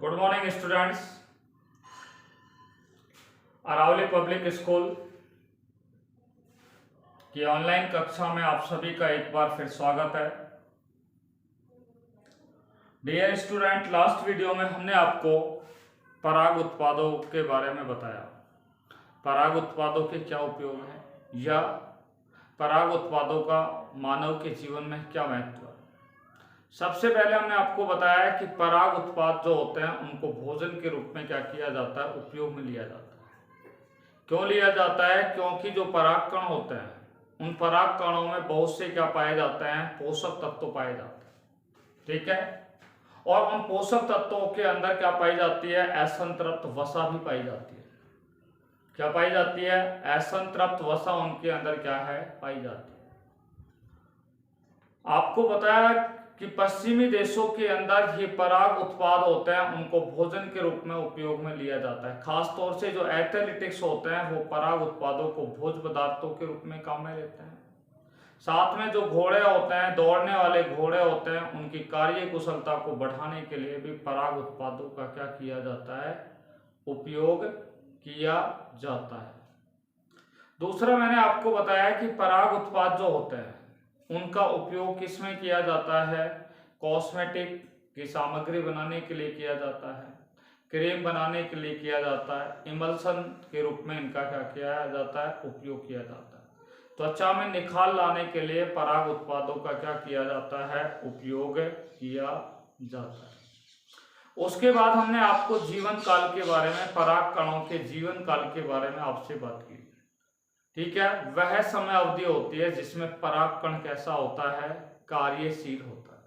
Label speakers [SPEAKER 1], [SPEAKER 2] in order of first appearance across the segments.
[SPEAKER 1] Good morning students. Aravali public school की online कक्षा में आप सभी का एक बार फिर स्वागत है। डियर स्टूडेंट, लास्ट वीडियो में हमने आपको पराग उत्पादों के बारे में बताया। पराग उत्पादों के क्या उपयोग हैं या पराग उत्पादों का मानव के जीवन में क्या महत्व है। सबसे पहले हमने आपको बताया कि पराग उत्पाद जो होते हैं उनको भोजन के रूप में क्या किया जाता है, उपयोग में लिया जाता है। क्यों लिया जाता है? क्योंकि जो पराग कण होते हैं उन पराग कणों में बहुत से क्या पाए जाते हैं, पोषक तत्व पाए जाते हैं। ठीक है। और उन पोषक तत्वों के अंदर क्या पाई जाती है, असंतृप्त वसा भी पाई जाती है। क्या पाई जाती है? असंतृप्त वसा उनके अंदर क्या है, पाई जाती है। आपको बताया कि पश्चिमी देशों के अंदर ये पराग उत्पाद होते हैं उनको भोजन के रूप में उपयोग में लिया जाता है। खास तौर से जो एथलेटिक्स होते हैं वो पराग उत्पादों को भोज्य पदार्थों के रूप में काम में लेते हैं। साथ में जो घोड़े होते हैं, दौड़ने वाले घोड़े होते हैं, उनकी कार्य कुशलता को बढ़ाने के लिए भी पराग उत्पादों का क्या किया जाता है, उपयोग किया जाता है। दूसरा मैंने आपको बताया कि पराग उत्पाद जो होते हैं उनका उपयोग किसमें किया जाता है, कॉस्मेटिक की सामग्री बनाने के लिए किया जाता है, क्रीम बनाने के लिए किया जाता है, इमल्सन के रूप में इनका क्या किया जाता है, उपयोग किया जाता है। त्वचा में निखार लाने के लिए पराग उत्पादों का क्या किया जाता है, उपयोग किया जाता है। उसके बाद हमने आपको जीवन काल के बारे में, पराग कणों के जीवन काल के बारे में आपसे बात की। ठीक है। वह समय अवधि होती है जिसमें परागकण कैसा होता है, कार्यशील होता है।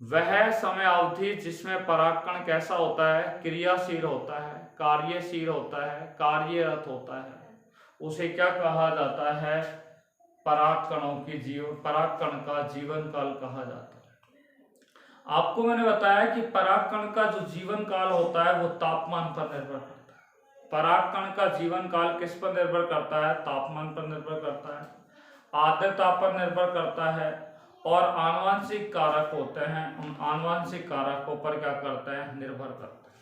[SPEAKER 1] वह समय अवधि जिसमें परागकण कैसा होता है, क्रियाशील होता है, कार्यशील होता है, कार्यरत होता है, उसे क्या कहा जाता है, परागकण का जीवन काल कहा जाता है। आपको मैंने बताया कि परागकण का जो जीवन काल होता है वो तापमान पर निर्भर करता है। परागकण का जीवन काल किस पर निर्भर करता है, तापमान पर निर्भर करता है, आर्द्रता पर निर्भर करता है, और आनुवंशिक कारक होते हैं, उन आनुवंशिक कारकों पर क्या करते हैं, निर्भर करते हैं।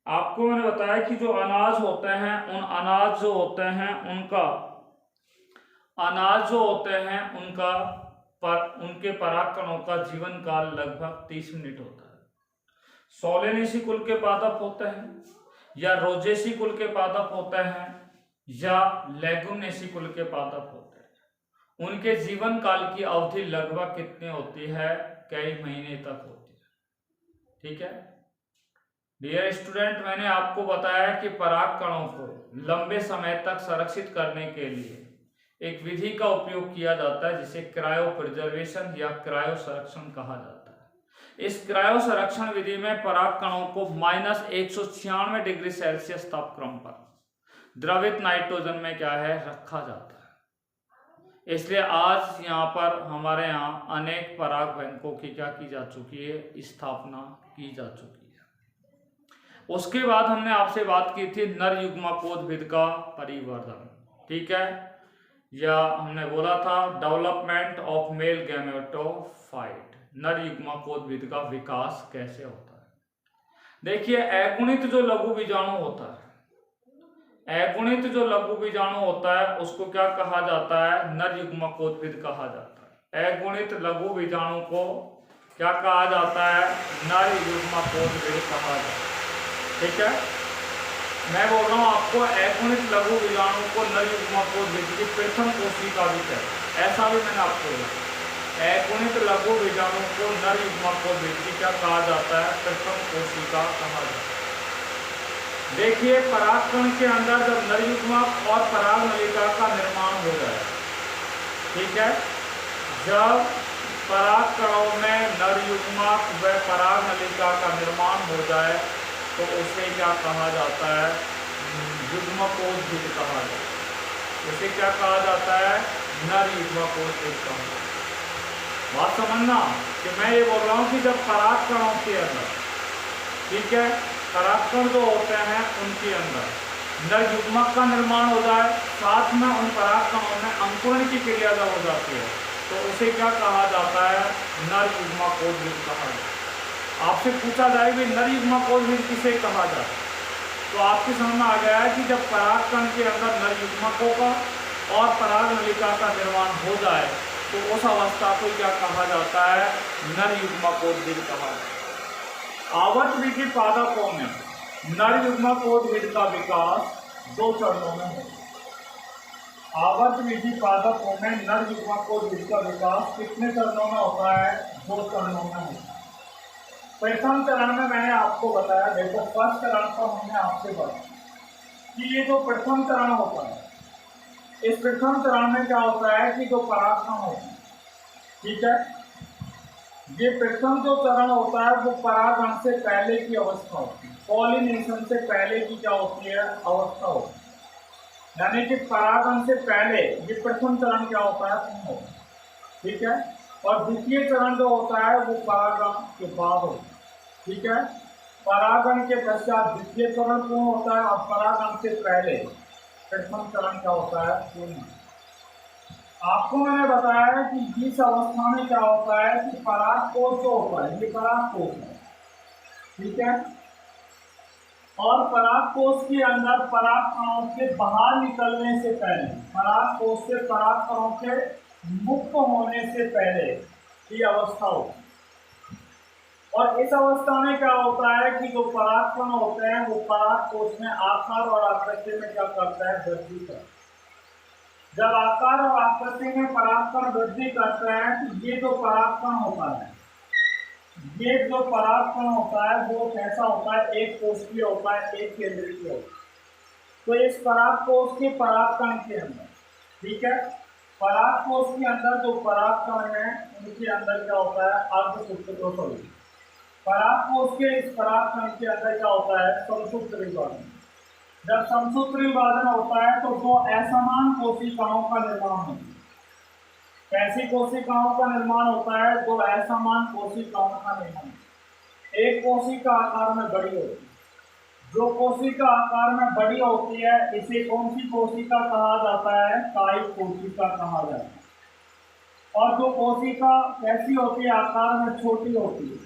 [SPEAKER 1] आपको मैंने बताया कि जो अनाज होते हैं, उन अनाज जो होते हैं उनके परागकणों का जीवन काल लगभग 30 मिनट होता है। सोलेनेसी कुल के पादप होते हैं या रोजेसी कुल के पादप होते हैं या लेगुमिनेसी कुल के पादप होते हैं, उनके जीवन काल की अवधि लगभग कितनी होती है, कई महीने तक होती है। ठीक है। डियर स्टूडेंट, मैंने आपको बताया कि पराग कणों को लंबे समय तक संरक्षित करने के लिए एक विधि का उपयोग किया जाता है जिसे क्रायो प्रिजर्वेशन या क्रायो संरक्षण कहा जाता है। इस क्रायो संरक्षण विधि में पराग कणों को -196 डिग्री सेल्सियस तापक्रम पर द्रवित नाइट्रोजन में क्या है, रखा जाता है। इसलिए आज यहाँ पर हमारे यहाँ अनेक पराग बैंकों की क्या की जा चुकी है, स्थापना की जा चुकी है। उसके बाद हमने आपसे बात की थी नर युग्मकोद्भिद का परिवर्धन। ठीक है। या हमने बोला था डेवलपमेंट ऑफ मेल गैमेटोफाइट, नर युग्मकोद्भिद का विकास कैसे होता है। देखिए, अगुणित जो लघु बीजाणु होता है, उसको क्या कहा जाता है, नर युग्मकोद्भिद कहा जाता है। अगुणित लघु बीजाणु को क्या कहा जाता है, नर युग्मकोद्भिद कहा जाता है। ठीक है। मैं बोल रहा हूँ आपको, अगुणित लघु बीजाणु को नर युग्मकोद्भिद की प्रथम कोशिका भी कहते हैं, ऐसा भी मैंने आपको बोला। अगुणित लघु बीजाणु को नर युग्मकोद्भिद की क्या कहा जाता है, प्रथम कोशिका कहा जाता है। देखिए, परागकण के अंदर जब नर युग्मक और पराग नलिका का निर्माण हो जाए, ठीक है, जब पराग कणों में नर युग्मक व पराग नलिका का निर्माण हो जाए तो उसे क्या कहा जाता है, युग्मकोद्भिद कहा जाता है। उसे क्या कहा जाता है, नर युग्मकोद्भिद कहा जाता है। बात समझना कि मैं ये बोल रहा हूँ कि जब पराग कणों के अंदर, ठीक है, परागकण जो होते हैं उनके अंदर नर युग्मक का निर्माण हो जाए, साथ में उन परागकणों में अंकुरण की क्रिया जब हो जाती है तो उसे क्या कहा जाता है, नर युग्मकोद्भिद कहा जाता है। आपसे पूछा जाए कि नर युग्मकोद्भिद किसे कहा जाता है, तो आपके समझ में आ गया है कि जब परागकण के अंदर नर युग्मकों का और पराग नलिका का निर्माण हो जाए तो उस अवस्था को क्या कहा जाता है, नर युग्मकोद्भिद कहा जाता है। आवर्त विधि पादपों में नर युग्मकोद्भिद का विकास 2 चरणों में होता है। आवर्त विधि पादपों में नर युग्मकोद्भिद का विकास कितने चरणों में होता है, 2 चरणों में होता है। प्रथम चरण में मैंने आपको बताया, देखो फर्स्ट चरण पर हमने आपसे बताया कि ये जो प्रथम चरण होता है, इस प्रथम चरण में क्या होता है कि जो परागकण होता है, ठीक है, ये प्रथम जो चरण होता है वो परागण से पहले की अवस्था होती है, पॉलिनेशन से पहले की क्या होती है, अवस्था होती है। यानी कि परागण से पहले ये प्रथम चरण क्या होता है, पूर्ण होता है, ठीक है। और द्वितीय चरण जो होता है वो परागण के बाद होता है, ठीक है। परागण के पश्चात द्वितीय चरण पूर्ण होता है और परागण से पहले प्रथम चरण क्या होता है, पूर्ण। आपको मैंने बताया कि इस अवस्था में क्या होता है कि परागकोश जो होता है, ये परागकोश है, ठीक है। और परागकोश के अंदर परागकणों के बाहर निकलने से पहले, परागकोश से परागकणों के मुक्त होने से पहले की अवस्था होती है। और इस अवस्था में क्या होता है कि जो परागकण होते हैं वो परागकोश में आकार और आकृति में क्या करता है, वृद्धि करता है। जब आकार और आकृति में परागकण वृद्धि करते हैं तो ये जो परागकण होता है, ये जो परागकण होता है वो कैसा होता है, एक कोशिकीय होता है, एक केंद्रीय होता है। तो इस परागकोश के परागकण के अंदर, ठीक है, परागकोश के अंदर जो परागकण है उनके अंदर क्या होता है, अर्धसूत्रक। परागकोश के इस परागकण के अंदर क्या होता है, समसूत्र विभाजन। जब समसूत्र विभाजन होता है तो 2 असमान कोशिकाओं का निर्माण होता है। कैसी कोशिकाओं का निर्माण होता है, 2 असमान कोशिकाओं का निर्माण। एक कोशिका आकार में बड़ी होती है, जो कोशिका आकार में बड़ी होती है इसे कौन सी कोशिका कहा जाता है, कायिक कोशिका कहा जाता है। और जो कोशिका कैसी होती है, आकार में छोटी होती है,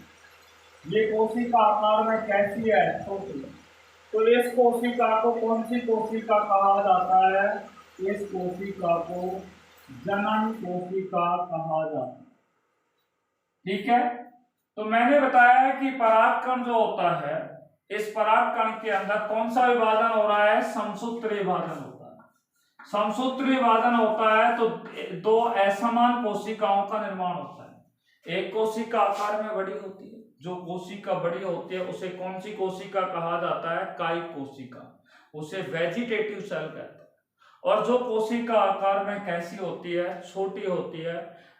[SPEAKER 1] ये कोशिका आकार में कैसी है, छोटी है, तो इस कोशिका को कौन सी कोशिका कहा जाता है, इस कोशिका को जनन कोशिका कहा जाता है, ठीक है। तो मैंने बताया है कि परागकण जो होता है, इस परागकण के अंदर कौन सा विभाजन हो रहा है, समसूत्र विभाजन होता है। समसूत्र विभाजन होता है तो 2 असमान कोशिकाओं का निर्माण होता है। एक कोशिका आकार में बड़ी होती है, जो कोशिका बड़ी होती है उसे कौन सी कोशिका कहा जाता है, कायिक कोशिका, उसे वेजिटेटिव सेल कहते हैं। और जो कोशिका आकार में कैसी होती है, छोटी होती है,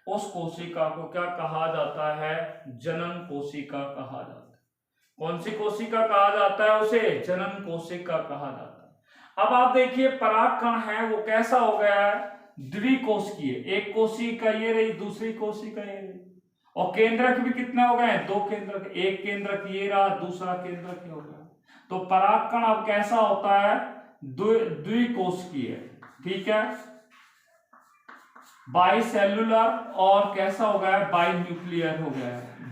[SPEAKER 1] उस कोशिका को क्या कहा जाता है, जनन कोशिका कहा जाता है। कौन सी कोशिका कहा जाता है, उसे जनन कोशिका कहा जाता है। अब आप देखिए परागकण है वो कैसा हो गया है, द्विकोशिकीय, एक कोशिका ये रही, दूसरी कोशिका ये रही, और केंद्रक भी कितने हो गए, 2 केंद्रक, एक केंद्रक ये रहा, दूसरा केंद्रक ये हो गया। तो परागकण अब कैसा होता है, द्विकोशिकीय, ठीक है, बाइसेलुलर, और कैसा हो गया, बाई न्यूक्लियर हो गया,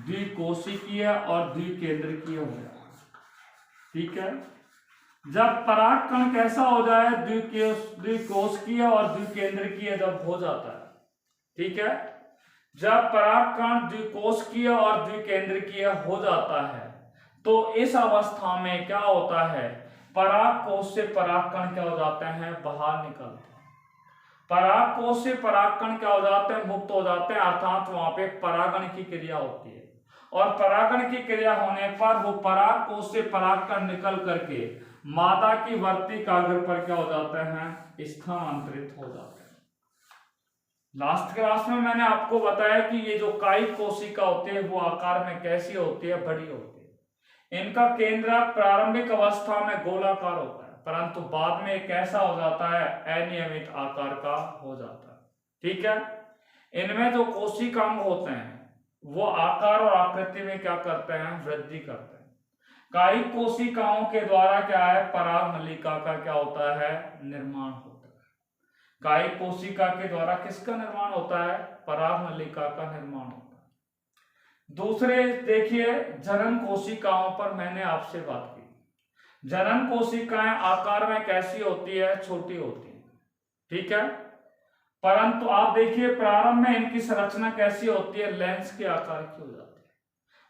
[SPEAKER 1] द्विकोशिकीय और द्विकेंद्रकीय हो गया, ठीक है। जब परागकण कैसा हो जाए, द्विकोशिकीय और द्विकेंद्रकीय जब हो जाता है, ठीक है, जब परागकण द्विकोशिकीय और द्विकेंद्रकीय हो जाता है तो इस अवस्था में क्या होता है, परागकोश से परागकण क्या हो जाते हैं, बाहर निकलते हैं। परागकोश से परागकण क्या हो जाते हैं, मुक्त हो जाते हैं, अर्थात वहां पे परागण की क्रिया होती है। और परागण की क्रिया होने पर वो परागकोश से परागकण निकल करके मादा की वर्तिकाग्र पर क्या हो जाते हैं, स्थानांतरित हो जाते हैं। लास्ट क्लास में मैंने आपको बताया कि ये जो कायिक कोशिका होती है वो आकार में कैसी होती है, बड़ी होती है। इनका केंद्र प्रारंभिक अवस्था में गोलाकार होता है, परंतु बाद में एक ऐसा हो जाता है, अनियमित आकार का हो जाता है, ठीक है। इनमें जो कोशिकांग होते हैं वो आकार और आकृति में क्या करते हैं, वृद्धि करते हैं। कायिक कोशिकाओं के द्वारा क्या है, पराग नलिका का क्या होता है, निर्माण होता है। कायिक कोशिका के द्वारा किसका निर्माण होता है, पराग नलिका का निर्माण होता है। दूसरे देखिए, जनन कोशिकाओं पर मैंने आपसे बात की। जनन कोशिकाएं आकार में कैसी होती है? छोटी होती है, ठीक है। परंतु आप देखिए प्रारंभ में इनकी संरचना कैसी होती है? लेंस के आकार की हो जाती है।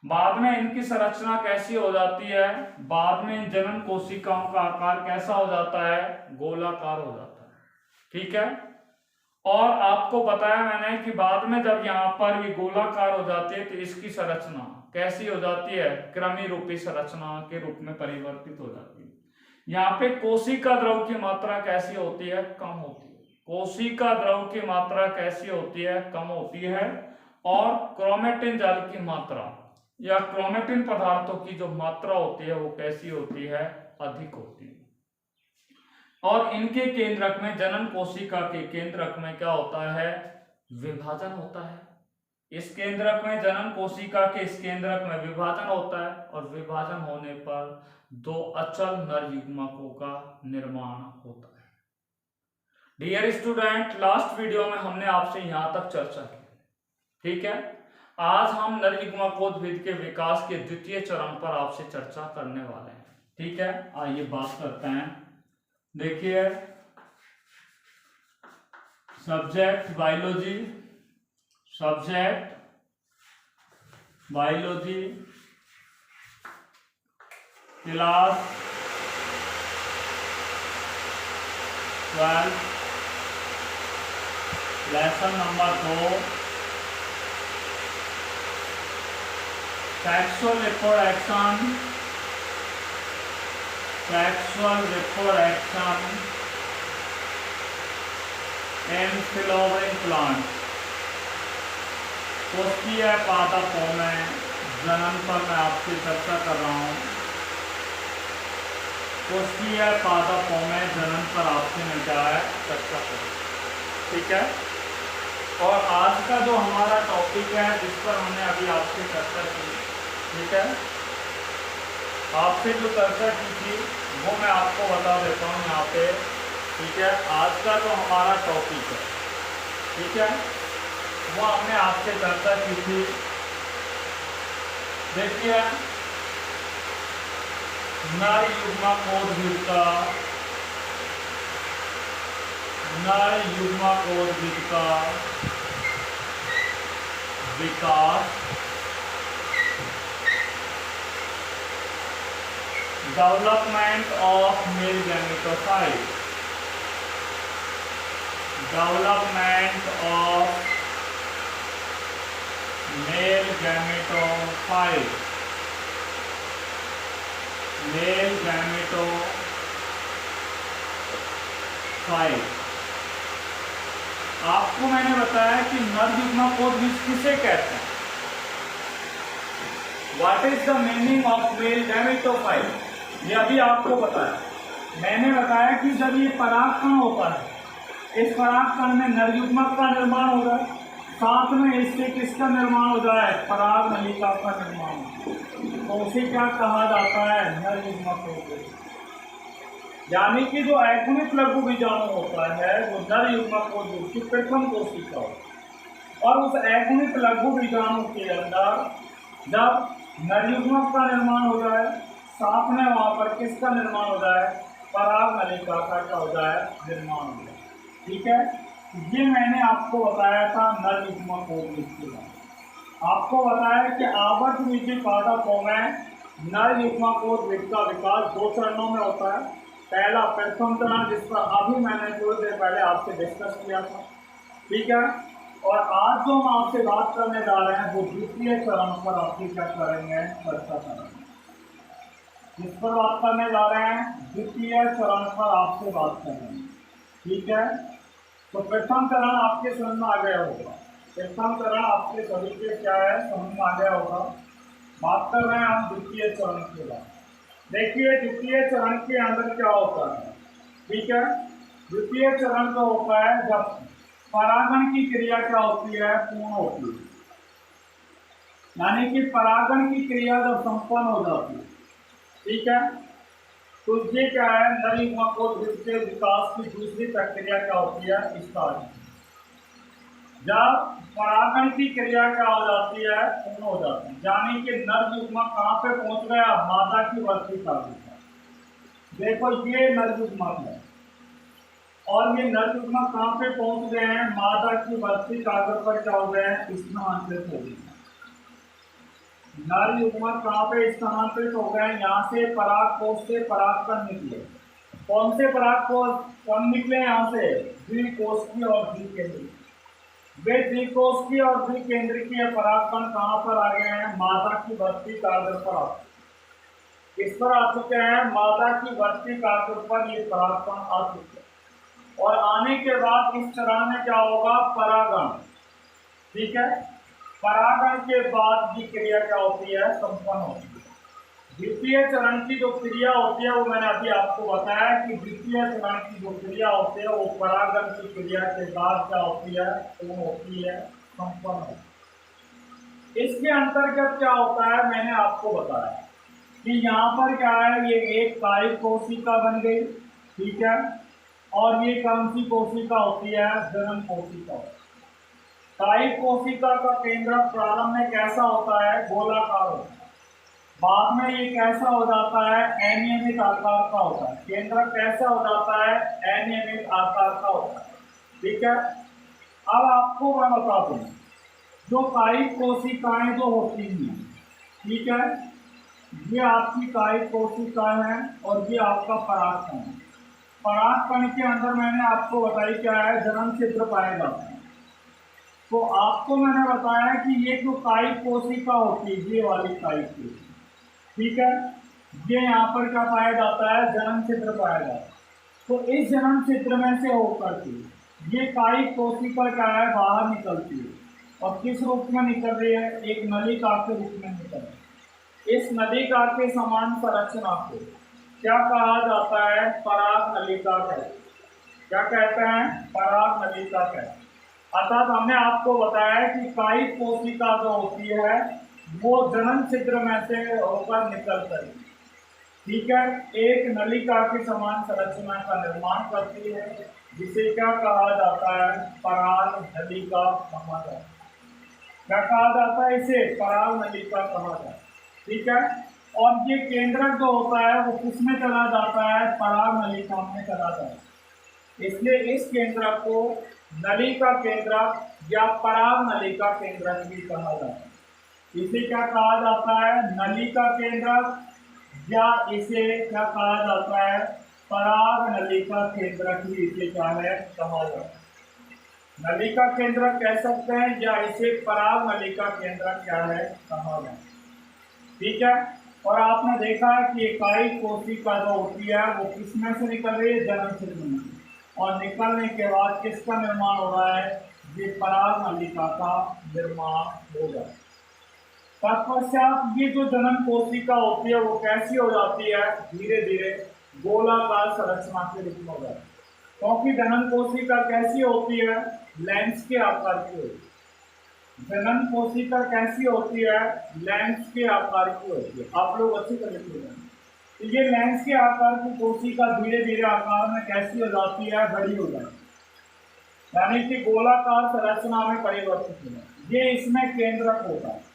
[SPEAKER 1] बाद में इनकी संरचना कैसी हो जाती है? बाद में इन जनन कोशिकाओं का आकार कैसा हो जाता है? गोलाकार हो जाता है, ठीक है। और आपको बताया मैंने कि बाद में जब यहाँ पर ये गोलाकार हो जाती है तो इसकी संरचना कैसी हो जाती है? कृमि रूपी संरचना के रूप में परिवर्तित हो जाती है। यहाँ पे कोशिका द्रव की मात्रा कैसी होती है? कम होती है। कोशिका द्रव की मात्रा कैसी होती है? कम होती है। और क्रोमेटिन जाल की मात्रा या क्रोमेटिन पदार्थों की जो मात्रा होती है वो कैसी होती है? अधिक होती है। और इनके केंद्रक में, जनन कोशिका के केंद्रक में क्या होता है? विभाजन होता है। इस केंद्रक में, जनन कोशिका के इस केंद्रक में विभाजन होता है और विभाजन होने पर दो अचल नर युग्मकों का निर्माण होता है। डियर स्टूडेंट, लास्ट वीडियो में हमने आपसे यहां तक चर्चा की, ठीक है। आज हम नर युग्मकोद्भिद के विकास के द्वितीय चरण पर आपसे चर्चा करने वाले हैं, ठीक है। आइए बात करते हैं। देखिए, subject biology, class 12, lesson number 2, sexual reproduction in flowering plant. कोशिकीय पादपों में जनन पर मैं आपसे चर्चा कर रहा हूँ। कोशिकीय पादपों में जनन पर आपसे मैं क्या है? चर्चा कर रहा हूँ, ठीक है। और आज का जो हमारा टॉपिक है जिस पर हमने अभी आपसे चर्चा की, ठीक है, आपसे जो चर्चा की थी वो मैं आपको बता देता हूँ यहाँ पे, ठीक है। आज का जो हमारा टॉपिक है, ठीक है, वो हमने आपसे चर्चा की थी। देखिए, नर युग्मकोद्भिद का विकास development of male gametophyte, male gametophyte. आपको मैंने बताया कि नर युग्मकोद्भिद किसे कहते हैं? What is the meaning of male gametophyte? ये अभी आपको बताया। मैंने बताया कि जब ये परागकण होता है, इस परागकण में नर युग्मक का निर्माण हो जाए, साथ में इससे किसका निर्माण हो जाए? पराग नलिका का निर्माण। तो उसे क्या कहा जाता है? नर युग्मकोद्भिद। यानी कि जो एगुणित लघु बीजाणु होता है वो नर युग्मकोद्भिद की प्रथम कोशिका हो। और उस एगुणित लघु बीजाणु के अंदर जब नर युग्मक का निर्माण हो जाए, साथ में वहां पर किसका निर्माण हो जाए? पराग नलिका का क्या हो जाए? निर्माण हो जाए, ठीक है। ये मैंने आपको बताया था नर युग्मकोद्भिद के बारे में। आपको बताया कि आवर्तवीजी पादपों में नर युग्मकोद्भिद का विकास दो चरणों में होता है। पहला प्रथम चरण, जिस पर अभी मैंने थोड़ी देर पहले आपसे डिस्कस किया था, ठीक है। और आज जो हम आपसे बात करने जा रहे हैं वो द्वितीय चरण पर आपकी क्या करेंगे? चर्चा करेंगे। जिस पर बात करने जा रहे हैं, द्वितीय चरण पर आपसे बात करेंगे, ठीक है। तो प्रथम चरण आपके समझ में आ गया होगा। प्रथम चरण आपके सभी के क्या है? समझ में आ गया होगा। बात कर रहे हैं हम द्वितीय चरण के बाद। देखिए, द्वितीय चरण के अंदर क्या होता है, ठीक है। द्वितीय चरण तो होता है जब परागण की क्रिया क्या होती है? पूर्ण होती है। यानी कि परागण की क्रिया जब संपन्न हो जाती है, ठीक है, तो ये क्या है? नर युग्मकोद्भिद के विकास की दूसरी प्रक्रिया क्या होती है? स्टार्ट। जब परागण की क्रिया क्या हो जाती है, पूर्ण हो जाती है, यानी कि नर युग्मक कहाँ पे पहुंच गया, मादा की वर्ती कागज पर। देखो ये नर युग्मक है और ये नर युग्मक कहाँ पे पहुंच गए हैं, मादा की वर्ती कागज पर क्या हो गए हैं, स्थानांतरित हो गए हैं। नर युग्मक कहाँ पे स्थानांतरित हो गए, यहाँ से पराग कोष से परागकण निकले। कौन से पराग कोष कण निकले, यहाँ से द्विकोष्ठीय और द्विकेंद्रीय। वे द्विकोष्ठीय और द्विकेंद्रीय परागकण कहाँ पर आ गए हैं, मादा की वर्ती कागज पर आ चुके। इस पर आ चुके हैं, मादा की वर्ती कागज पर ये परागकण आ चुके हैं। और आने के बाद इस चरण में क्या होगा, परागण। ठीक है, परागण के बाद की क्रिया क्या होती है, संपन्न होती है। द्वितीय चरण की जो क्रिया होती है वो मैंने अभी आपको बताया कि द्वितीय चरण की जो क्रिया होती है वो परागण की क्रिया के बाद क्या होती है, पूर्ण होती है, संपन्न होती है। इसके अंतर्गत क्या होता है, मैंने आपको बताया कि यहाँ पर क्या है, ये एक कायिक कोशिका बन गई। ठीक है, और ये कौन सी कोशिका होती है, जनन कोशिका। कायिक कोशिका का केंद्र प्रारंभ में कैसा होता है, गोलाकार होता है। बाद में ये कैसा हो जाता है, अनियमित आकार का होता है। केंद्र कैसा हो जाता है, अनियमित आकार का होता है। ठीक है, अब आपको मैं बता दूं, जो कायिक कोशिकाएं जो होती हैं, ठीक है, ये आपकी कायिक कोशिकाएं हैं और ये आपका परागकण है। परागकण के अंदर मैंने आपको बताई क्या है, जनन छिद्र पाए जाते हैं। तो आपको मैंने बताया कि ये जो कायिक कोशिका होती है, ये वाली कायिक कोशिका, ठीक है, ये यहाँ पर क्या पाया जाता है, जनन छिद्र पाया जाता है। तो इस जनन छिद्र में से होकर के ये कायिक कोशिका क्या है, बाहर निकलती है। और किस रूप में निकल रही है, एक नलिका के रूप में निकल रही है। इस नलिका के समान संरचना को क्या कहा जाता है, पराग नलिका कहते हैं। क्या कहते हैं, पराग नलिका कहते हैं। अर्थात हमने आपको बताया कि कायिक कोशिका जो होती है वो जनन छिद्र में से होकर निकल कर, ठीक है, एक नलिका के समान संरचना का निर्माण करती है, जिसे क्या कहा जाता है, पराग नलिका कहा जाता है। क्या कहा जाता है, इसे पराग नलिका कहा जाता है। ठीक है, और ये केंद्रक जो होता है वो किसमें चला जाता है, पराग नलिका में चला जाता है। इसलिए इस केंद्रक को नलिका केंद्रक या पराग नलिका केंद्रक भी कहा जाता है। इसे क्या कहा जाता है, नलिका केंद्रक, या इसे क्या कहा जाता है, पराग नलिका केंद्रक भी इसे क्या है, कहा जाता है। नलिका केंद्रक कह सकते हैं या इसे पराग नलिका केंद्रक क्या है, कहा जाता है। ठीक है, और आपने देखा है कि कायिक कोशिका जो होती है वो किसमें से निकल रही है, जनन छिद्र में, और निकलने के बाद किसका निर्माण हो रहा है, ये पराग नलिका का निर्माण होगा। तत्पश्चात ये जो जनन कोशिका होती है वो कैसी हो जाती है, धीरे धीरे गोलाकार संरचना के रूप में हो जाती है। क्योंकि जनन कोशिका कैसी होती है, लेंस के आकार की होती है। जनन कोशिका कैसी होती है, लेंस के आकार की होती है। आप लोग अच्छी तरह से जानें, तो ये लेंस के आकार की कोशिका धीरे धीरे आकार में कैसी हो जाती है, बड़ी हो जाती है, यानी कि गोलाकार संरचना में परिवर्तित हो जाती है। ये इसमें केंद्रक होता है।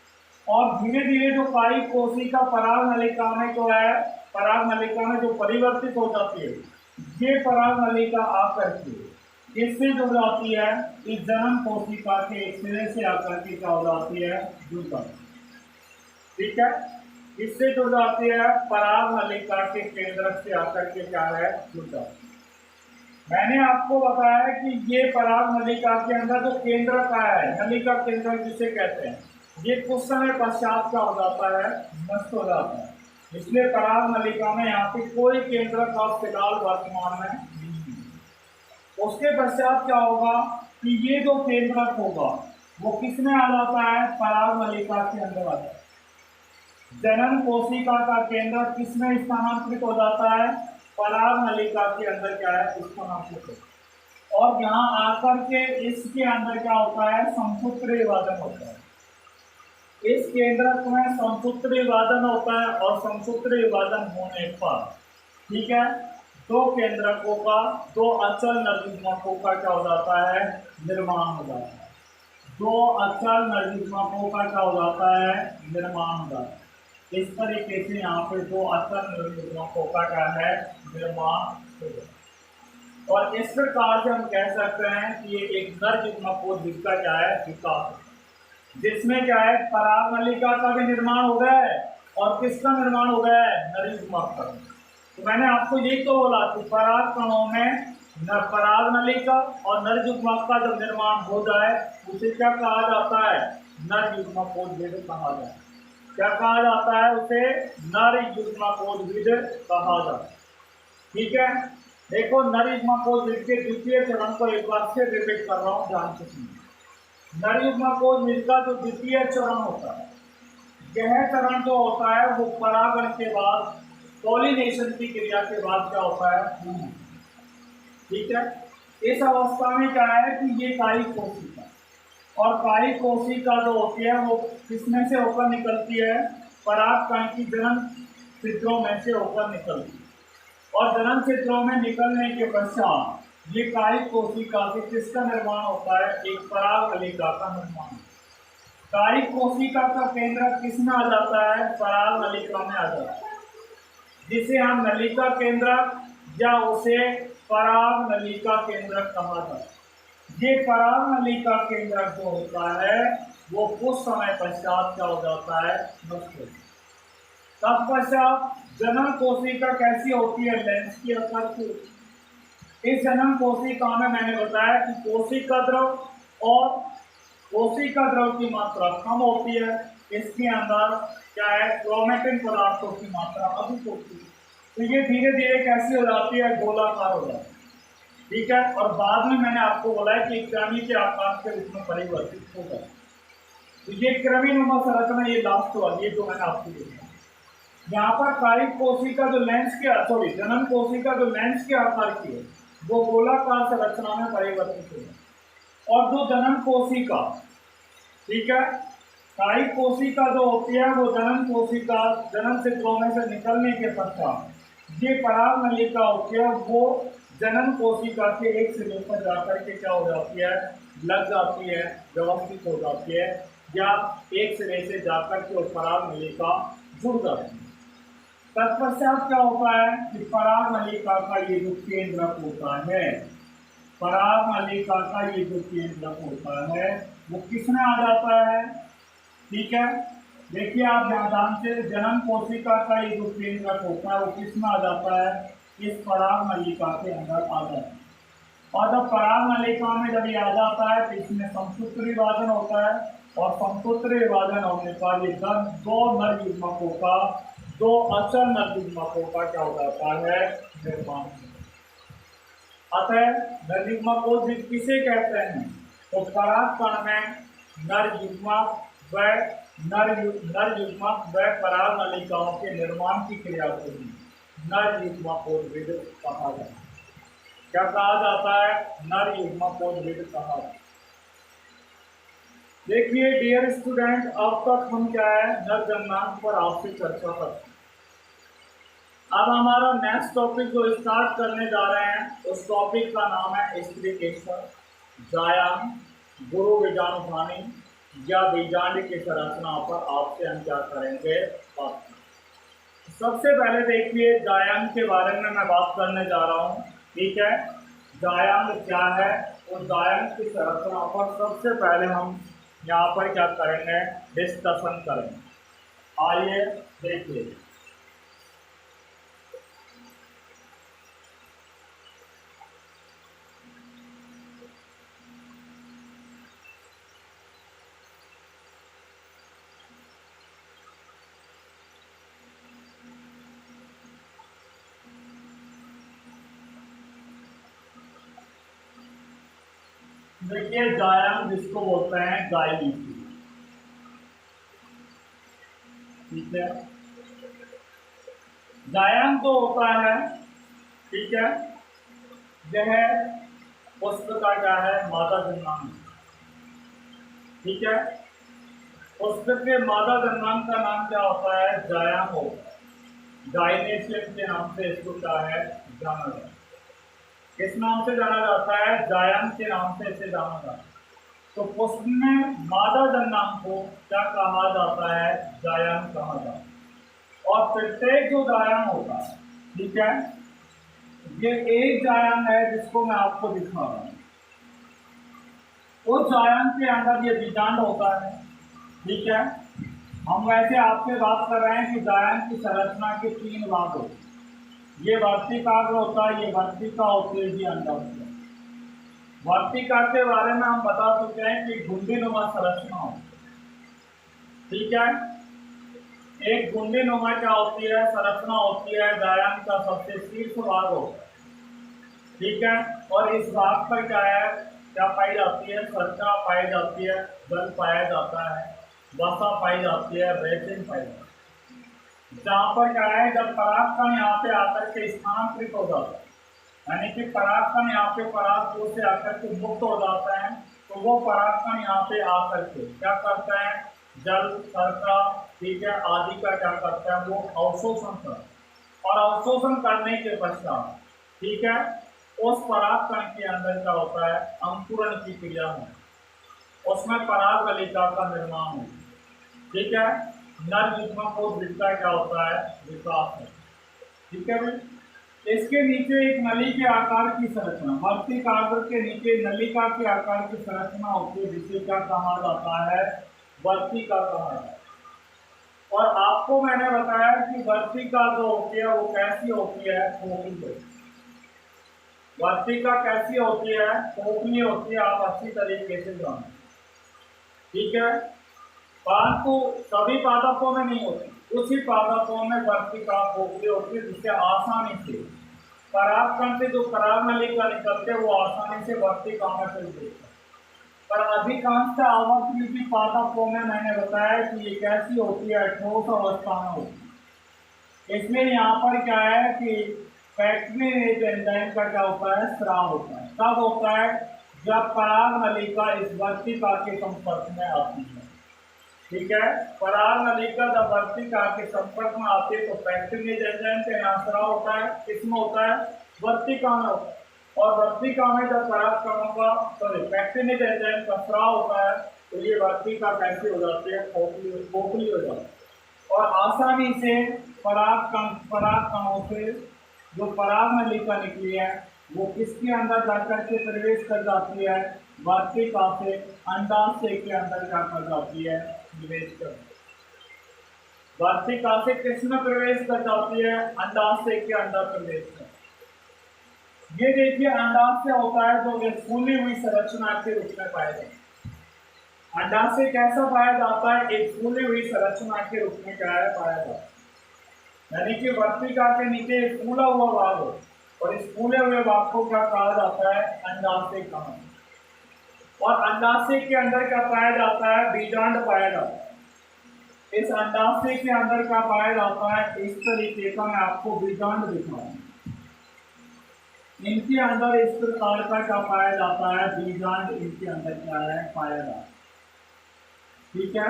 [SPEAKER 1] और धीरे धीरे जो कायिक कोशिका पराग नलिका में जो है, पराग नलिका में जो परिवर्तित हो जाती है, ये पराग नलिका आकर के इससे जुड़ जाती है, इस जनन कोशिका के एक सिरे से आकर के क्या हो जाती है, जुड़ जाती है। ठीक है, इससे जुड़ जाती है, पराग नलिका के केंद्रक से आकर के क्या है, जुड़ जाती है। मैंने आपको बताया कि ये पराग नलिका के अंदर जो केंद्रक आया है, नलिका केंद्रक जिसे कहते हैं, ये कुछ समय पश्चात क्या हो जाता है, नष्ट हो जाता है। इसलिए पराग नलिका में यहाँ पे कोई केंद्रक और फिलहाल वर्तमान में नहीं है। उसके पश्चात क्या होगा कि ये जो केंद्रक होगा वो किसमें आ जाता है, पराग नलिका के अंदर आ जाता है। जनन कोशिका का केंद्र किसमें स्थानांतरित हो जाता है, पराग नलिका के अंदर क्या है, स्थानांतरित होता है। और यहाँ आकर के इसके अंदर क्या होता है, समसूत्र विभाजन होता है। इस केंद्रक में समसूत्र विभाजन होता है और समसूत्र विभाजन होने पर, ठीक है, दो केंद्रकों का, दो अचल नलिकाओं का क्या हो जाता है, निर्माण हो जाता है।
[SPEAKER 2] दो अचल निर्युग्मकों का क्या हो जाता है, निर्माण हो जाता है। इस तरीके से यहाँ पे दो अचल निर्युग्मकों का क्या है, निर्माण हो जाता है। और इस प्रकार से हम कह सकते हैं कि ये एक नर युग्मक जिसका क्या है, विकास, जिसमें क्या है, पराग नलिका का भी निर्माण हो गया है और किसका निर्माण हो गया है, नर युग्मक का। तो मैंने आपको यही तो बोला कि पराग कणों में पराग नलिका और नर युग्मक का जब निर्माण हो जाए उसे क्या कहा जाता है, नर युग्मकोद्भिद कहा जाता है। क्या कहा जाता है उसे, नर युग्मकोद्भिद कहा जाता है। ठीक है, देखो नर युग्मकोद्भिद के द्वितीय चरण को एक बार फिर रिपीट कर रहा हूँ, ध्यान से सुनिए। नर युग्मकोद्भिद का जो द्वितीय चरण होता है, यह चरण जो होता है वो परागण के बाद, पॉलिनेशन की क्रिया के बाद क्या होता है, ठीक है। इस अवस्था में क्या है कि ये कायिक कोशिका, और कायिक कोशिका जो होती है वो किसमें से होकर निकलती है, परागकण की जनन छिद्रों में से होकर निकलती है। और जनन छिद्रों में निकलने के पश्चात ये कायिक कोशिका से किसका निर्माण होता है, एक पराग नलिका का निर्माण। कायिक कोशिका का केंद्र किसमें आ जाता है, पराग नलिका में आ जाता है, जिसे हम नलिका केंद्र या उसे पराग नलिका केंद्र कहा जाता है। ये पराग नलिका केंद्र जो होता है वो कुछ समय पश्चात क्या हो जाता है, नष्ट हो जाता है। तत्पश्चात जनन कोशिका कैसी होती है, लेंस की आकार की। इस जनन कोशिका में मैंने बताया कि कोशिका द्रव और कोशिका द्रव की मात्रा कम होती है, इसके अंदर क्या है, क्रोमेटिन पदार्थों की मात्रा अधिक होती है। तो ये धीरे धीरे कैसी हो जाती है, गोलाकार हो जाती है। ठीक है, और बाद में मैंने आपको बोला है कि क्रमी के आकार के रूप में परिवर्तित हो जाए। तो ये क्रमीनुमा संरचना, ये लास्ट वाली, ये जो मैंने आपको दिखाया। यहाँ पर कायिक कोशिका जो लेंस के, सॉरी, जनन कोशिका जो लेंस के आकार की है वो गोलाकार संरचना में परिवर्तित हो जाए। और जो जनन कोशिका, ठीक है, कायिक कोशिका जो होती है वो जनन कोशिका जनन छिद्रों में से निकलने के पश्चात ये पराग नलिका होती है, वो जनन कोशिका के एक सिरे पर जाकर के क्या हो जाती है, लग जाती है, व्यवस्थित हो जाती है, या एक सिरे से जाकर के वो पराग नलिका जुड़ जाती है। तत्पश्चात क्या होता है कि पराग नलिका का ये जो केंद्रक होता है, पराग नलिका का ये जो केंद्रक होता है वो किसमें आ जाता है, ठीक है। देखिए आप ध्यान से, जनन कोशिका का ये जो केंद्रक होता है वो किसमें आ जाता है, इस पराग नलिका के अंदर आ जाता है। और जब पराग नलिका में जब ये आ जाता है तो इसमें समसूत्र विभाजन होता है, और समसूत्र विभाजन होने पर ये दो नर युग्मकों का, दो अचल नर युग्मकों का क्या हो जाता है, निर्माण। अतः नर युग्मकोद्भिद किसे कहते हैं, तो पराग कण में नर युग्मक व नर युग्मक व पराग नलिकाओं के निर्माण की क्रिया को ही नर युग्मकोद्भिद कहा जाता है। क्या कहा जाता है, नर युग्मकोद्भिद कहा जाता है। देखिए डियर स्टूडेंट, अब तक हम क्या है, नर जन्मांक पर आपसे चर्चा करते हैं। अब हमारा नेक्स्ट टॉपिक जो स्टार्ट करने जा रहे हैं उस टॉपिक का नाम है स्त्रीकेश्वर, जायाम, गुरु बीजाणुधानी या बीजांड की संरचना पर आपसे हम क्या करेंगे, बात। सबसे पहले देखिए जायांग के बारे में मैं बात करने जा रहा हूँ, ठीक है। जायांग क्या है, और जायांग की संरचना पर सबसे पहले हम यहाँ पर क्या करेंगे, डिस्कशन करेंगे। आइए देखिए, देखिए जायांग जिसको बोलते हैं गायलीसी, ठीक है। जायांग तो होता है, ठीक है, यह पुष्प का क्या है, मादा जन्मांग, ठीक है। पुष्प के मादा जन्मांग का नाम क्या होता है, जायांग होता है। गायनेशियम के नाम से इसको क्या है, जाना जाता है। किस नाम से जाना जाता है, जायांग के नाम से इसे जाना जाता है। तो पुष्प में मादा जननांग को क्या कहा जाता है? जायन कहा जाता है। और प्रत्येक जो जायन होता है, ठीक है, ये एक जायन है जिसको मैं आपको दिखा रहा हूं। उस जायन के अंदर ये बीजांड होता है, ठीक है। हम वैसे आपसे बात कर रहे हैं कि जायन की संरचना के 3 भाग होते हैं। ये वर्तिकाग्र होता है, ये वर्तिका होती है, ये अंडाशय। वर्तिका के बारे में हम बता चुके हैं कि घुंडीनुमा संरचना होती है, ठीक है। एक घुंडीनुमा क्या होती है? संरचना होती है, जायन का सबसे शीर्ष भाग होता है, ठीक है। और इस भाग पर क्या है, क्या पाई जाती है? शर्करा पाई जाती है, जल पाया जाता है, वसा पाई जाती है, रेसिन पाई जाती है। जहां पर क्या है, जब परागकण यहाँ पे आकर के स्थानांतरित हो जाता है, यानी कि परागकण यहाँ पे परागकोश से आकर के मुक्त हो जाता है, तो वो परागकण यहाँ पे आकर के क्या करता है? जल, शर्करा, ठीक है, आदि का क्या करता है? वो अवशोषण करता है। और अवशोषण करने के पश्चात, ठीक है, उस परागकण के अंदर क्या होता है? अंकुरण की क्रिया है, उसमें पराग नलिका का निर्माण होता है, ठीक है। नर युग्म को वृक्का क्या होता है? विकास है, ठीक है भाई। इसके नीचे एक नली के आकार की संरचना, वर्तिकाग्र के नीचे नलिका के आकार की संरचना होती है, जिसे क्या कहा जाता है? वर्तिका कहा जाता है। और आपको मैंने बताया कि वर्तिका जो होती है वो कैसी होती है? खोखली होती है। वर्तिका कैसी होती है? खोखली होती है, आप अच्छी तरीके से जानो, ठीक है। परंतु सभी पादपों में नहीं होती, कुछ ही पादपों में वर्तिका खोखली होती है, जिससे आसानी से परागकण से जो पराग नलिका निकलते वो आसानी से वर्तिका में फिर देते हैं। पर अधिकांश आवर्तयुगी पादपों में मैंने बताया कि ये कैसी होती है? ठोस अवस्था में होती है। इसमें यहाँ पर क्या है कि फैक्ट्री एंजाइम का क्या होता है? स्राव होता है। कब होता है? जब पराग नलिका इस वर्तिका के संपर्क में आती है, ठीक है। पराग नलिका जब वर्तिका के संपर्क में आती है तो फैक्ट्री एंजाइम का यहाँ स्राव होता है। किसमें होता है? वर्तिका में होता है। और वर्तिका में जब परागकणों का फैक्ट्री एंजाइम का स्राव होता है तो ये वर्तिका कैसी हो जाती है? खोखली हो जाती है। और आसानी से परागकणों से जो पराग नलिका निकली है वो किसके अंदर जाकर के प्रवेश कर जाती है? वर्तिका से अंडाशय के अंदर क्या कर जाती है? निवेश कर। वर्तिका से किसमें प्रवेश कर जाती है? अंडाशय के अंदर प्रवेश कर। ये देखिए अंडाशय होता है जो एक फूली हुई संरचना के रूप में पाया जाता है। अंडाशय कैसा पाया जाता है? एक फूली हुई संरचना के रूप में क्या है? पाया जाता है। यानी कि वर्तिका के नीचे एक फूला हुआ भाग हो, और इस फूले हुए भाग को क्या कहा जाता है? अंडाशय कहा। और अंडाशय के अंदर क्या पाया जाता है? बीजांड पाया जाता है। इस अंडाशय के अंदर क्या पाया जाता है? इस तरीके का मैं आपको बीजांड दिखाऊंगा। इनके अंदर इस प्रकार का क्या पाया जाता है? बीजांड इनके अंदर क्या है? पाया जाता है, ठीक है।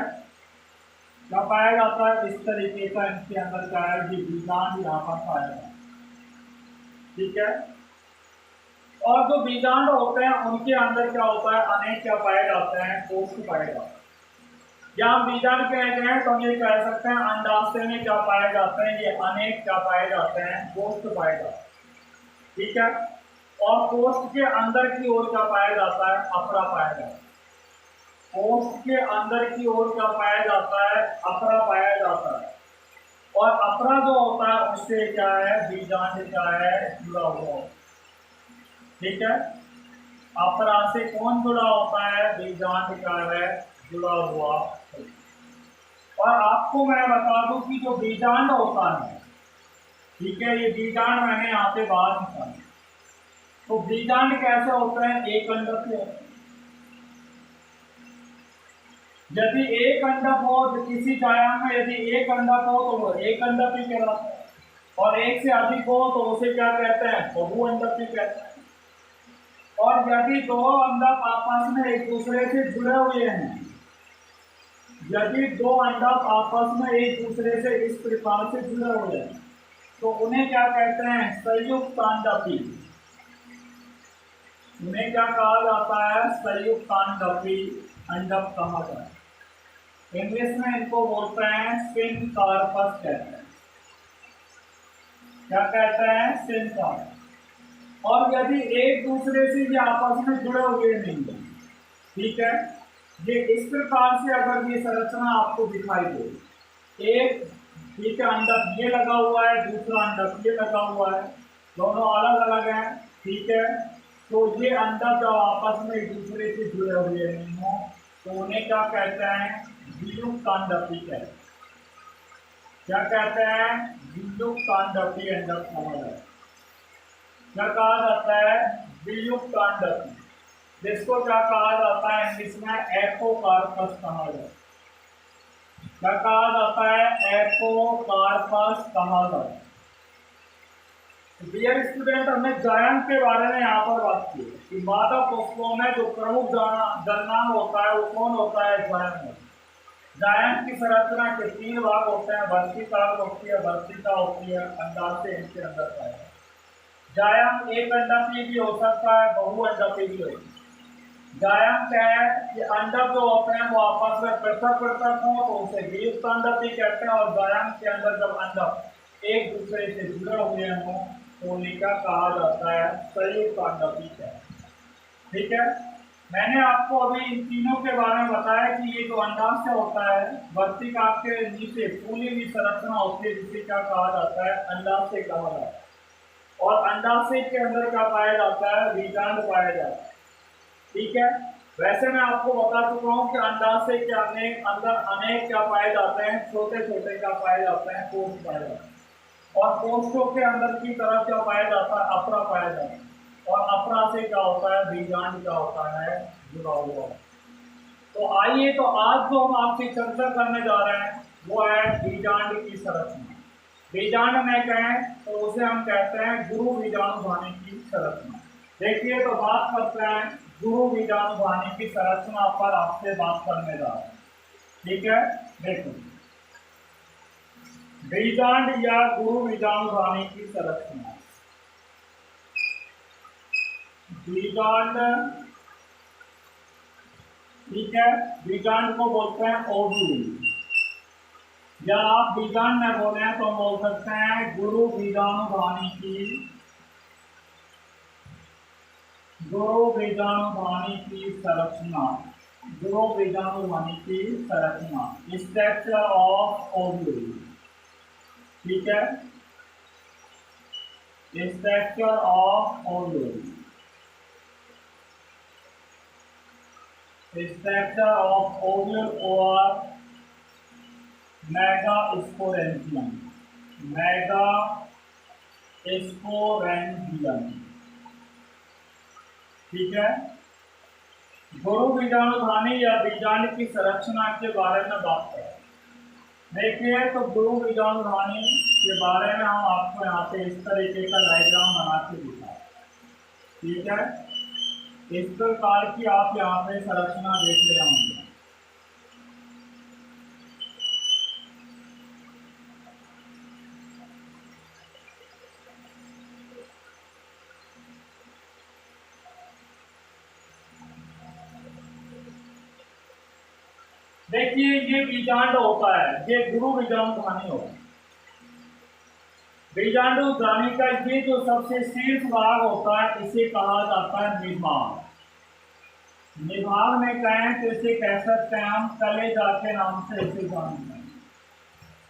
[SPEAKER 2] क्या पाया जाता है? इस तरीके का इनके अंदर क्या है? ये बीजांड यहाँ पर पाया जाता है, ठीक है। और जो बीजांड होते हैं उनके अंदर क्या होता है? अनेक क्या पाए जाते हैं? कोष्ठ पाए जाते हैं। यहाँ बीजांड कह गए हैं तो हम ये कह सकते हैं अंडाशय में क्या पाए जाते हैं? ये अनेक क्या पाए जाते हैं? कोष्ठ पाए जाते हैं, ठीक है। और कोष्ठ के अंदर की ओर क्या पाया जाता है? अपरा पाया जाता है। कोष्ठ के अंदर की ओर क्या पाया जाता है? अपरा पाया जाता है। और अपरा जो होता है उससे क्या है? बीजांड क्या है? जुड़ा हुआ, ठीक है। अपरा से कौन जुड़ा होता है? बीजांड क्या है? जुड़ा हुआ। और आपको मैं बता दूं कि जो बीजांड होता है, ठीक है, ये बीजांड मैंने यहाँ पे बाहर निकाला। तो बीजांड कैसे होते हैं? एक अंडक से होते हैं। यदि एक अंडक हो तो किसी जायन में यदि एक अंडक हो तो वो एक अंडक ही कहलाता है, और एक से अधिक हो तो उसे क्या कहते हैं? बहु अंडक ही कहते हैं। और यदि दो अंडक आपस में एक दूसरे से जुड़े हुए हैं, यदि दो अंडक आपस में एक दूसरे से इस प्रकार से जुड़े हुए हैं तो उन्हें क्या कहते हैं? संयुक्त अंडकी। उन्हें क्या कहा जाता है? संयुक्तांडपी अंडक कहा जाता है। इंग्लिश में इनको बोलते हैं सिनकार्पस कहते हैं। क्या कहते हैं? सिनकार्प। और यदि एक दूसरे से ये आपस में जुड़े हुए नहीं है, ठीक है, ये इस प्रकार से अगर ये संरचना आपको दिखाई दे, एक, ठीक है, अंडक ये लगा हुआ है, दूसरा अंडक ये लगा हुआ है, दोनों अलग अलग हैं, ठीक है, तो ये अंडक जब आपस में एक दूसरे से जुड़े हुए नहीं हो तो उन्हें क्या कहते हैं? वियुक्तांडपी कहते हैं। क्या कहते हैं? वियुक्तांडपी अंडक कहा जाता है। क्या कहा जाता है? वियुक्तांडपी। जिसको क्या कहा जाता है इंग्लिश में? एपोकार्पस कहा जाता है। क्या कहा जाता है? एपोकार्पस कहा जाता है। डियर स्टूडेंट, हमने जायंट के बारे में यहाँ पर बात की कि मादा कोशिकाओं में जो प्रमुख जननांग होता है वो कौन होता है? जायंट। जायंट की संरचना के 3 भाग होते हैं, वर्तिकाल होती है, वर्तिका होती है, अंडाशय इनके अंदर पाया जाता है। जायंट एक अंडाशय भी हो सकता है, बहु अंडाशय भी हो सकता है। जायंट है कि अंडक जो होते हैं वो आपस में पृथक पृथक हो तो उसे वियुक्तांडपी कहते हैं, और जायंट के अंदर जब अंडक एक दूसरे से जुड़े हुए हों तो उन्हें क्या कहा जाता है? संयुक्तांडपी कहते हैं। ठीक है, मैंने आपको अभी इन तीनों के बारे में बताया कि ये जो अंडाशय होता है, वर्तिका के नीचे फूली हुई संरचना होती है जिसे क्या कहा जाता है? अंडाशय कहा जाता है। और अंडाशय के अंदर क्या पाया जाता है? बीजांड पाया जाता है। ठीक है, वैसे मैं आपको बता चुका हूँ कि अंडाशय के अंदर अनेक क्या पाए जाते हैं? छोटे छोटे क्या पाए जाते हैं? कोष पाए जाते हैं। और कोष्ठों के अंदर की तरफ क्या पाया जाता है? अप्रा पाया जाता है। और अप्रा से क्या होता है? बीजांड क्या होता है? जुड़ा हुआ। तो आइए, तो आज जो हम आपसे चर्चा करने जा रहे हैं वो है बीजांड की संरचना। बीजांड में कहें तो उसे हम कहते हैं गुरु बीजाणुधानी की संरचना। देखिए, तो बात करते हैं गुरु बीजाणुधानी की संरचना पर आपसे बात करने जा रहे हैं। ठीक है, देखो, बीजांड या गुरु बीजाणुधानी की संरचना। बीजांड, ठीक है, बीजांड को बोलते हैं ओव्यूल, या आप बीजांड में बोले हैं तो हम बोल सकते हैं गुरु बीजाणुधानी की, गुरु बीजाणुधानी की संरचना। गुरु बीजाणुधानी की संरचना, स्ट्रक्चर ऑफ ओव्यूल। ठीक है, structure of ovule, structure of ovule और मेगास्पोरेंजियम, मेगास्पोरेंजियम। ठीक है, गुरु बीजाणुधानी या बीजांड की संरचना के बारे में बात करें। देखिए, तो गुरु बीजाणुधानी के बारे में हम आपको यहाँ पे इस तरीके का डायग्राम बना के दिखा। ठीक है, इस प्रकार की आप यहाँ पे संरचना देख रहे होंगे। देखिए, ये बीजांड होता है, ये गुरु बीजाणुधानी होता है। बीजाणुधानी का ये जो सबसे शीर्ष भाग होता है इसे कहा जाता है निभाग। निभाग में कहें तो इसे कह सकते हैं हम कलेजा के नाम से इसे जानते हैं।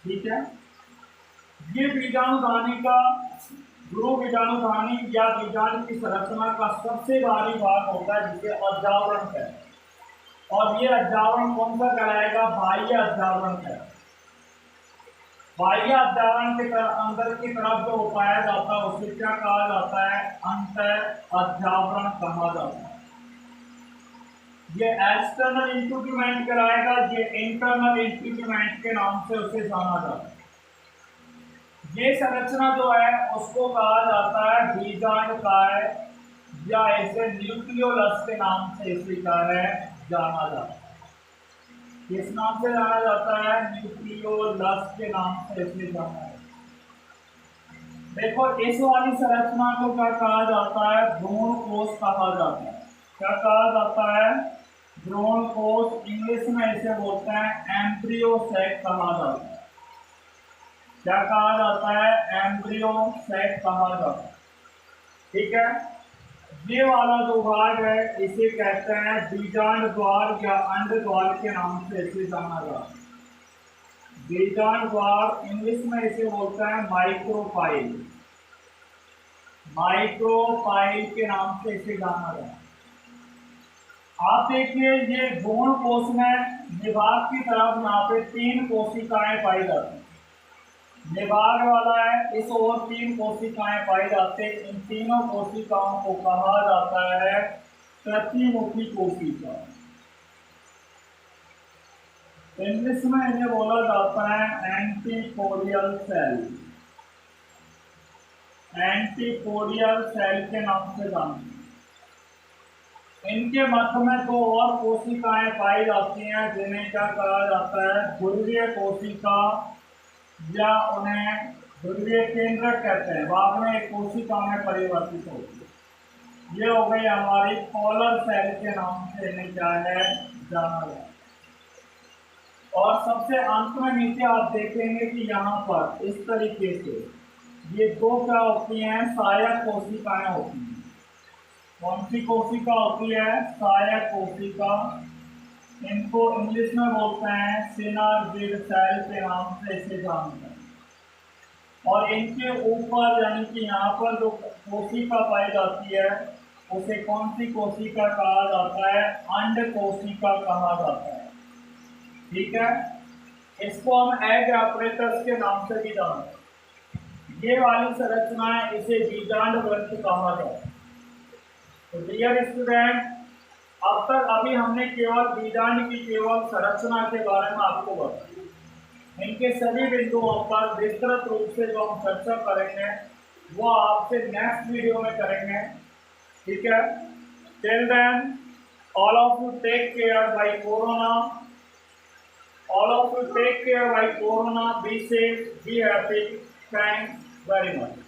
[SPEAKER 2] ठीक है, ये बीजाणुधानी का, गुरु बीजाणुधानी या बीजांड की संरचना का सबसे भारी भाग होता है जिसे अध्यावरण कहते हैं। और ये अध्यावरण कौन सा कहलाएगा? बाह्य अध्यावरण है। बाह्य अध्यावरण के अंदर की तरफ जो पाया जाता है उसे क्या कहा जाता है? अंत अध्यावरण कहा जाता है। ये एक्सटर्नल इंट्यूमेंट कहलाएगा, ये इंटरनल इंट्यूमेंट के नाम से उसे जाना जाता है। ये संरचना जो है उसको कहा जाता है बीजांड काय, या इसे न्यूक्लियोलस के नाम से इसे क्या है? जाना जाता है। किस नाम से जाना जाता है? न्यूक्लियोलस के नाम से इसे जाना है। देखो इस वाली संरचना को क्या कहा जाता है, भ्रूण कोश कहा जाता है। क्या कहा जाता है, भ्रूण कोश। इंग्लिश में इसे बोलते हैं एम्ब्रियो सैक कहा जाता है। क्या कहा जाता है, एम्ब्रियो सैक कहा जाता है। ठीक है, ये वाला जो भाग है इसे कहते हैं बीजांड द्वार या अंड द्वार के नाम से इसे जाना जाता है। बीजांड द्वार, इंग्लिश में इसे बोलते हैं माइक्रोफाइल। माइक्रोफाइल के नाम से इसे जाना जाता है। आप देखिए ये भ्रूण कोश में निभाग की तरफ यहाँ पे 3 कोशिकाएं पाई जाती हैं। निभाग वाला है, इस ओर 3 कोशिकाएं पाई जाती हैं। इन तीनों कोशिकाओं को कहा जाता है प्रतिमुखी कोशिका। इंग्लिश में इन्हें बोला जाता है एंटीपोडियल सेल। एंटीपोडियल सेल के नाम से जानते हैं। इनके मध्य में 2 और कोशिकाएं पाई जाती हैं जिन्हें क्या कहा जाता है, ध्रुवीय कोशिका, या उन्हें ध्रुवीय केंद्रक कहते हैं। बाद में एक कोशिका में परिवर्तित होती है। ये हो गई हमारी पोलर सेल के नाम से इन्हें क्या है, जाना जाता है। और सबसे अंत में नीचे आप देखेंगे कि यहाँ पर इस तरीके से ये 2 क्या होती हैं, सहायक कोशिकाएं होती हैं। कौन सी कोशिका होती है, सहायक कोशिका। इनको इंग्लिश में बोलते हैं सिनर्जिड सेल के नाम से इसे जानते हैं। और इनके ऊपर यानी कि यहाँ पर जो कोशिका पाई जाती है उसे कौन सी कोशिका कहा जाता है, अंड कोशिका कहा जाता है। ठीक है, इसको हम एग apparatus के नाम से भी जानते हैं। ये वाली संरचना है, इसे बीजांड ग्रंथि कहा जाता है। तो डियर स्टूडेंट, अब तक अभी हमने केवल बीजांड की केवल संरचना के बारे में आपको बताया। इनके सभी बिंदुओं पर विस्तृत रूप से जो हम चर्चा करेंगे वो आपसे नेक्स्ट वीडियो में करेंगे। ठीक है, till then all of you take care bye corona. All of you take care by corona. Be safe, be happy. Thanks very much.